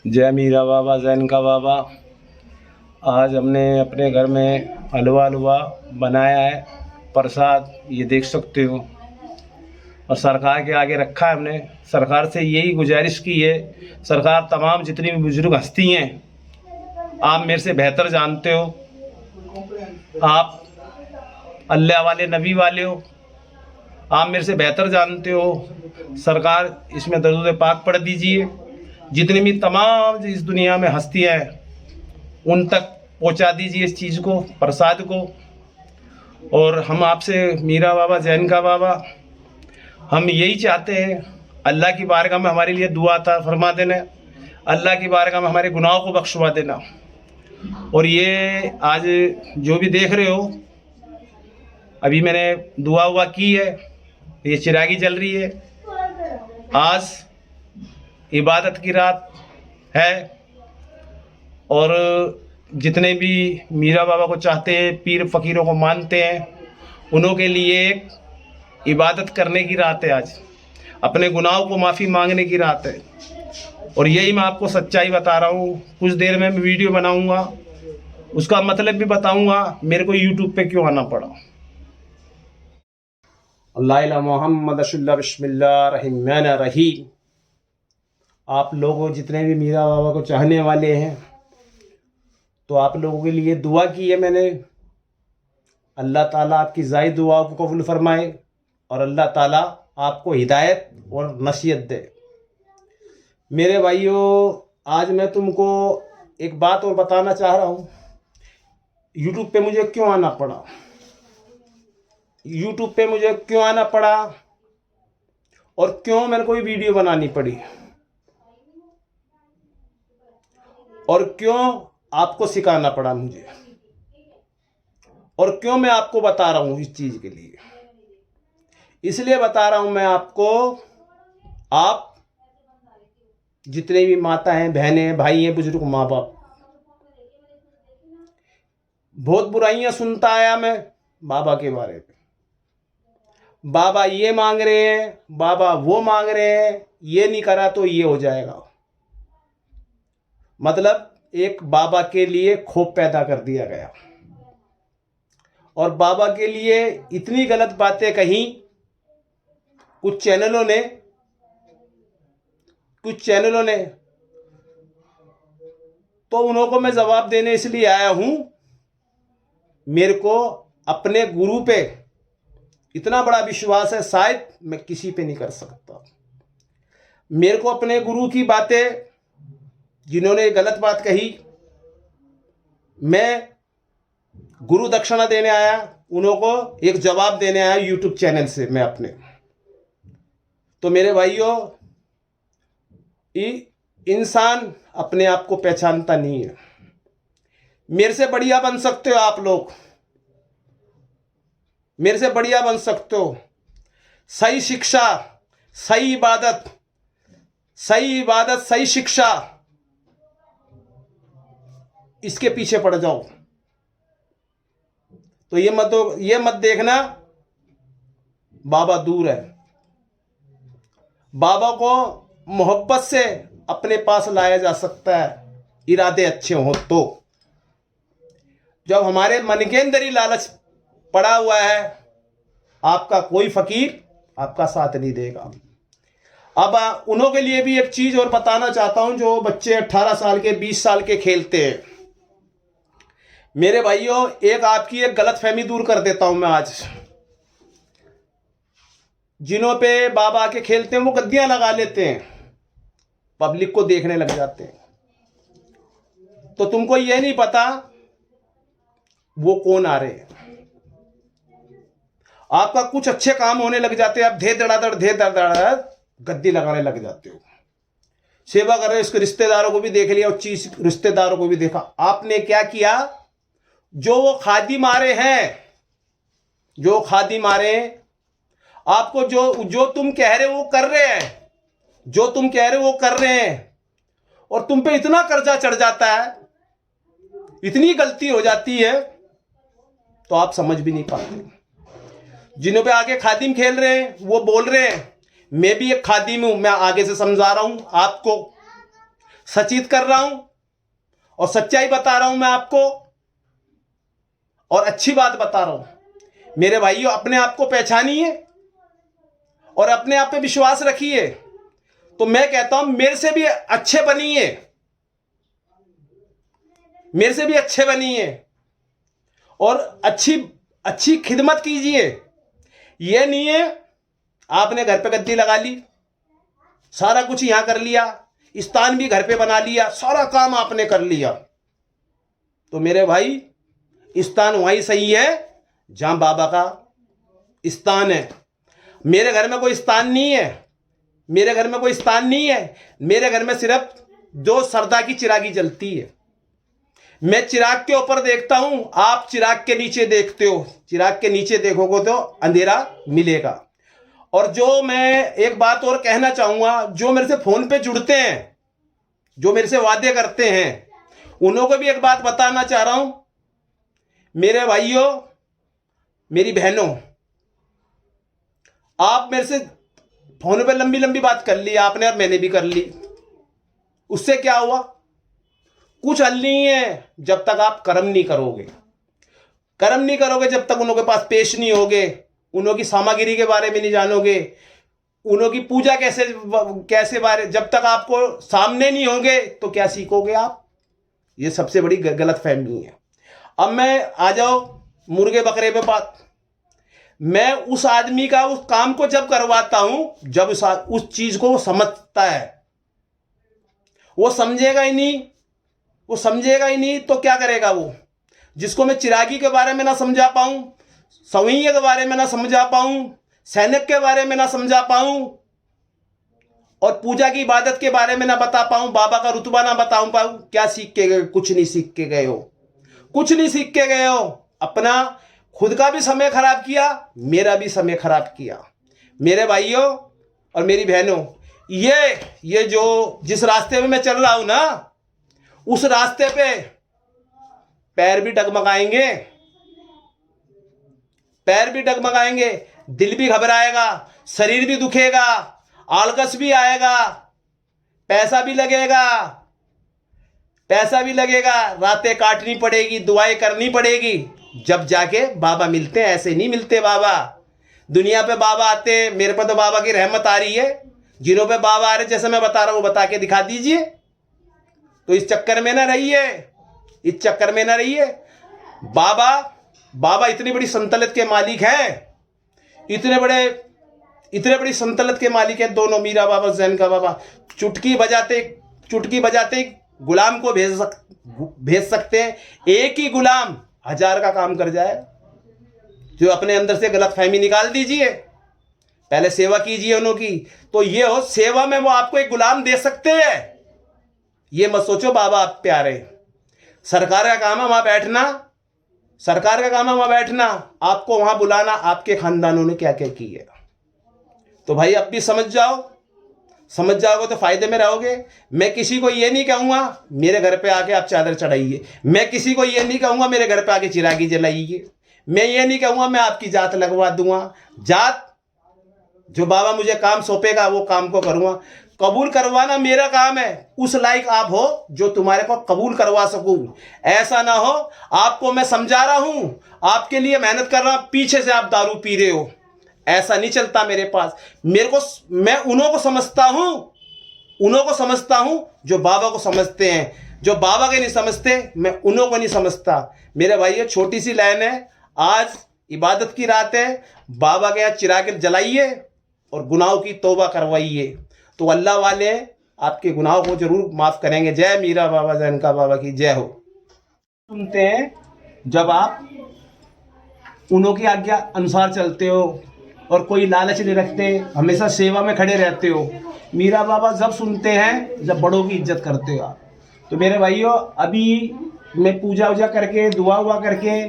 जय मीरा बाबा जैन का बाबा। आज हमने अपने घर में हलवा बनाया है, प्रसाद ये देख सकते हो, और सरकार के आगे रखा है हमने। सरकार से यही गुजारिश की है, सरकार तमाम जितनी भी बुजुर्ग हस्ती हैं, आप मेरे से बेहतर जानते हो, आप अल्लाह वाले नबी वाले हो, आप मेरे से बेहतर जानते हो। सरकार इसमें दरूद पाक पढ़ दीजिए, जितनी भी तमाम इस दुनिया में हस्तियाँ हैं उन तक पहुंचा दीजिए इस चीज़ को, प्रसाद को। और हम आपसे मीरा बाबा जैन का बाबा, हम यही चाहते हैं, अल्लाह की बारगाह में हमारे लिए दुआ था फरमा देना, अल्लाह की बारगाह में हमारे गुनाहों को बख्शवा देना। और ये आज जो भी देख रहे हो, अभी मैंने दुआ हुआ की है, ये चिरागी जल रही है। आज इबादत की रात है, और जितने भी मीरा बाबा को चाहते हैं, पीर फ़कीरों को मानते हैं, उन्हों के लिए एक इबादत करने की रात है आज, अपने गुनाहों को माफ़ी मांगने की रात है। और यही मैं आपको सच्चाई बता रहा हूँ। कुछ देर में मैं वीडियो बनाऊँगा, उसका मतलब भी बताऊँगा मेरे को यूट्यूब पे क्यों आना पड़ा। अल्लाह मोहम्मद बिस्मिल्लाहिर्रहमानिर्रहीम। आप लोगों जितने भी मीरा बाबा को चाहने वाले हैं, तो आप लोगों के लिए दुआ की है मैंने। अल्लाह ताला आपकी ज़ाई दुआ को कबूल फरमाए, और अल्लाह ताला आपको हिदायत और नसीहत दे। मेरे भाइयों, आज मैं तुमको एक बात और बताना चाह रहा हूँ। यूट्यूब पे मुझे क्यों आना पड़ा, यूट्यूब पे मुझे क्यों आना पड़ा, और क्यों मेरे को ये वीडियो बनानी पड़ी, और क्यों आपको सिखाना पड़ा मुझे, और क्यों मैं आपको बता रहा हूँ इस चीज़ के लिए। इसलिए बता रहा हूँ मैं आपको, आप जितने भी माता हैं, बहनें हैं, भाई हैं, बुजुर्ग, माँ बाप, बहुत बुराइयां सुनता आया मैं बाबा के बारे में। बाबा ये मांग रहे हैं, बाबा वो मांग रहे हैं, ये नहीं करा तो ये हो जाएगा। मतलब एक बाबा के लिए खौफ पैदा कर दिया गया, और बाबा के लिए इतनी गलत बातें कही कुछ चैनलों ने। तो उन्हों को मैं जवाब देने इसलिए आया हूं, मेरे को अपने गुरु पे इतना बड़ा विश्वास है, शायद मैं किसी पे नहीं कर सकता। मेरे को अपने गुरु की बातें, जिन्होंने गलत बात कही, मैं गुरु दक्षिणा देने आया, उन्हों को एक जवाब देने आया यूट्यूब चैनल से मैं अपने। तो मेरे भाइयों, इंसान अपने आप को पहचानता नहीं है। मेरे से बढ़िया बन सकते हो आप लोग, मेरे से बढ़िया बन सकते हो। सही शिक्षा, सही इबादत, सही शिक्षा, इसके पीछे पड़ जाओ। तो ये मत देखना बाबा दूर है। बाबा को मोहब्बत से अपने पास लाया जा सकता है, इरादे अच्छे हो तो। जब हमारे मन के अंदर ही लालच पड़ा हुआ है, आपका कोई फकीर आपका साथ नहीं देगा। अब उन्हों के लिए भी एक चीज और बताना चाहता हूं, जो बच्चे 18 साल के, 20 साल के खेलते हैं। मेरे भाइयों, एक आपकी एक गलत फहमी दूर कर देता हूं मैं आज। जिन्हों पे बाबा के खेलते हैं वो गद्दियां लगा लेते हैं, पब्लिक को देखने लग जाते हैं। तो तुमको ये नहीं पता वो कौन आ रहे हैं। आपका कुछ अच्छे काम होने लग जाते हैं, आप धे धड़ाधड़ गद्दी लगाने लग जाते हो। सेवा कर रहे हो, इसके रिश्तेदारों को भी देख लिया, और चीज रिश्तेदारों को भी देखा। आपने क्या किया, जो वो खादिम आ रहे हैं, जो खादिम आ रहे हैं, आपको जो तुम कह रहे हो वो कर रहे हैं, जो तुम कह रहे हो वो कर रहे हैं, और तुम पे इतना कर्जा चढ़ जाता है, इतनी गलती हो जाती है, तो आप समझ भी नहीं पाते। जिन्हों पे आगे खादिम खेल रहे हैं वो बोल रहे हैं, मैं भी एक खादिम हूं, मैं आगे से समझा रहा हूं आपको। सचेत कर रहा हूं और सच्चाई बता रहा हूं मैं आपको, और अच्छी बात बता रहा हूं। मेरे भाइयों, अपने आप को पहचानिए और अपने आप पे विश्वास रखिए। तो मैं कहता हूं, मेरे से भी अच्छे बनिए, मेरे से भी अच्छे बनिए और अच्छी खिदमत कीजिए। यह नहीं है आपने घर पे गद्दी लगा ली, सारा कुछ यहां कर लिया, स्थान भी घर पे बना लिया, सारा काम आपने कर लिया, तो मेरे भाई स्थान वहीं सही है जहां बाबा का स्थान है। मेरे घर में कोई स्थान नहीं है, मेरे घर में कोई स्थान नहीं है। मेरे घर में सिर्फ दो श्रद्धा की चिरागी जलती है। मैं चिराग के ऊपर देखता हूं, आप चिराग के नीचे देखते हो। चिराग के नीचे देखोगे तो अंधेरा मिलेगा। और जो मैं एक बात और कहना चाहूंगा, जो मेरे से फोन पे जुड़ते हैं, जो मेरे से वादे करते हैं, उन्हों को भी एक बात बताना चाह रहा हूं। मेरे भाइयों, मेरी बहनों, आप मेरे से फोन पे लंबी लंबी बात कर ली आपने और मैंने भी कर ली, उससे क्या हुआ? कुछ हल नहीं है जब तक आप कर्म नहीं करोगे। कर्म नहीं करोगे जब तक उन्हों के पास पेश नहीं होगे, उन्हों की सामग्री के बारे में नहीं जानोगे, उन्हों की पूजा कैसे बारे, जब तक आपको सामने नहीं होंगे तो क्या सीखोगे आप? ये सबसे बड़ी गलत फहमी है। अब मैं आ जाओ मुर्गे बकरे पे बात। मैं उस आदमी का उस काम को जब करवाता हूं जब उस चीज को वो समझता है। वो समझेगा ही नहीं, वो समझेगा ही नहीं तो क्या करेगा वो? जिसको मैं चिरागी के बारे में ना समझा पाऊं, सवैये के बारे में ना समझा पाऊं, सैनिक के बारे में ना समझा पाऊं और पूजा की इबादत के बारे में ना बता पाऊं, बाबा का रुतबा ना बताऊं पाऊं, क्या सीख के गए? कुछ नहीं सीख के गए हो, कुछ नहीं सीख के गए हो। अपना खुद का भी समय खराब किया, मेरा भी समय खराब किया। मेरे भाइयों और मेरी बहनों, ये जो जिस रास्ते में मैं चल रहा हूं ना, उस रास्ते पे पैर भी डगमगाएंगे, पैर भी डगमगाएंगे, दिल भी घबराएगा, शरीर भी दुखेगा, आलकस भी आएगा, पैसा भी लगेगा, रातें काटनी पड़ेगी, दुआएं करनी पड़ेगी, जब जाके बाबा मिलते हैं। ऐसे नहीं मिलते बाबा। दुनिया पे बाबा आते, मेरे पर तो बाबा की रहमत आ रही है। जिन्हों पे बाबा आ रहे, जैसे मैं बता रहा हूं, वो बता के दिखा दीजिए। तो इस चक्कर में ना रहिए, इस चक्कर में ना रहिए। बाबा इतनी बड़ी संतलत के मालिक हैं, इतने बड़ी संतलत के मालिक हैं दोनों, मीरा बाबा, जैन का बाबा। चुटकी बजाते गुलाम को भेज सकते हैं। एक ही गुलाम 1000 का काम कर जाए। जो अपने अंदर से गलत फहमी निकाल दीजिए, पहले सेवा कीजिए उन्हों की, तो ये हो सेवा में वो आपको एक गुलाम दे सकते हैं। ये मत सोचो बाबा आप प्यारे। सरकार का काम है वहां बैठना, सरकार का काम है वहां बैठना, आपको वहां बुलाना आपके खानदानों ने क्या क्या किया। तो भाई अब भी समझ जाओगे तो फायदे में रहोगे। मैं किसी को ये नहीं कहूंगा मेरे घर पे आके आप चादर चढ़ाइए, मैं किसी को ये नहीं कहूंगा मेरे घर पे आके चिरागी जलाइए, मैं ये नहीं कहूंगा मैं आपकी जात लगवा दूंगा। जात जो बाबा मुझे काम सौंपेगा वो काम को करूंगा। कबूल करवाना मेरा काम है। उस लायक आप हो जो तुम्हारे को कबूल करवा सकूं। ऐसा ना हो आपको मैं समझा रहा हूं, आपके लिए मेहनत कर रहा हूं, पीछे से आप दारू पी रहे हो। ऐसा नहीं चलता मेरे पास। मैं उन्हों को समझता हूं जो बाबा को समझते हैं। जो बाबा के नहीं समझते मैं उन्हों को नहीं समझता। मेरे भाई छोटी सी लाइन है, आज इबादत की रात है, बाबा के यहाँ चिराग जलाइए और गुनाहों की तौबा करवाइए, तो अल्लाह वाले आपके गुनाहों को जरूर माफ़ करेंगे। जय मीरा बाबा, जैन का बाबा की जय हो। सुनते हैं जब आप उन्हों की आज्ञा अनुसार चलते हो और कोई लालच नहीं रखते, हमेशा सेवा में खड़े रहते हो। मीरा बाबा जब सुनते हैं जब बड़ों की इज्जत करते हो आप। तो मेरे भाइयों, अभी मैं पूजा वूजा करके दुआ हुआ करके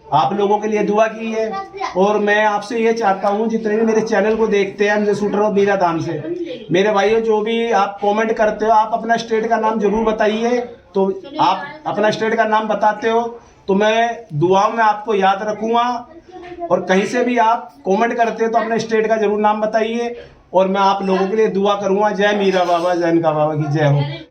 आप लोगों के लिए दुआ की है। और मैं आपसे ये चाहता हूँ जितने भी मेरे चैनल को देखते हैं, हमसे शूट रहा हूँ मीरा धाम से, मेरे भाइयों जो भी आप कमेंट करते हो, आप अपना स्टेट का नाम जरूर बताइए। तो आप अपना स्टेट का नाम बताते हो तो मैं दुआओं में आपको याद रखूँगा। और कहीं से भी आप कमेंट करते हो तो अपने स्टेट का जरूर नाम बताइए। और मैं आप लोगों के लिए दुआ करूंगा। जय मीरा बाबा, जय इनका बाबा की जय हो।